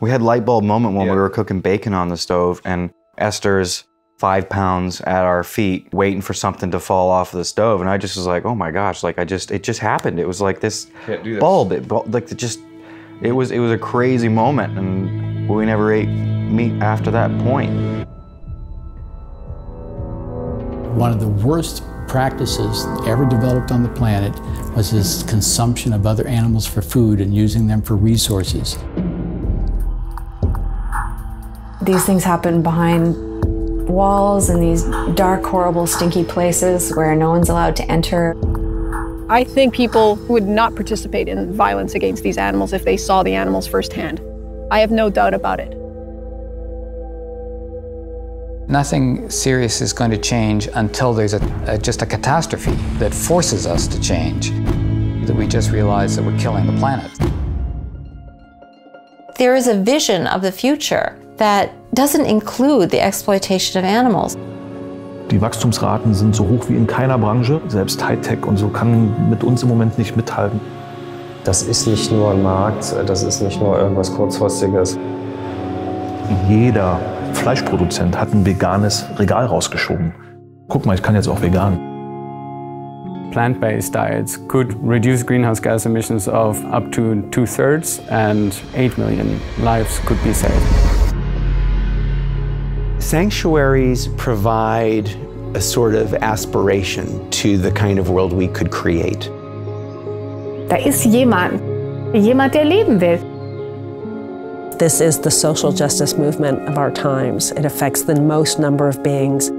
We had light bulb moment when we were cooking bacon on the stove, and Esther's 5 pounds at our feet waiting for something to fall off of the stove, and I just was like, oh my gosh, like it just happened. It was like this bulb, it was a crazy moment, and we never ate meat after that point. One of the worst practices ever developed on the planet was this consumption of other animals for food and using them for resources. These things happen behind walls in these dark, horrible, stinky places where no one's allowed to enter. I think people would not participate in violence against these animals if they saw the animals firsthand. I have no doubt about it. Nothing serious is going to change until there's just a catastrophe that forces us to change, that we just realize that we're killing the planet. There is a vision of the future that doesn't include the exploitation of animals. Die Wachstumsraten sind so hoch wie in keiner Branche, selbst Hightech und so kann mit uns im Moment nicht mithalten. Das ist nicht nur ein Markt, das ist nicht nur irgendwas Kurzfristiges. Jeder Fleischproduzent hat ein veganes Regal rausgeschoben. Guck mal, ich kann jetzt auch vegan. Plant-based diets could reduce greenhouse gas emissions of up to 2/3, and 8 million lives could be saved. Sanctuaries provide a sort of aspiration to the kind of world we could create. Da ist jemand, der leben will. This is the social justice movement of our times. It affects the most number of beings.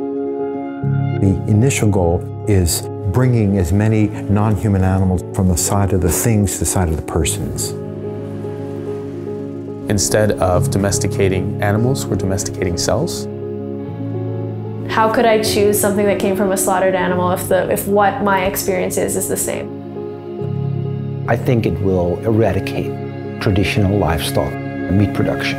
The initial goal is bringing as many non-human animals from the side of the things to the side of the persons. Instead of domesticating animals, we're domesticating cells. How could I choose something that came from a slaughtered animal if what my experience is the same? I think it will eradicate traditional livestock meat production.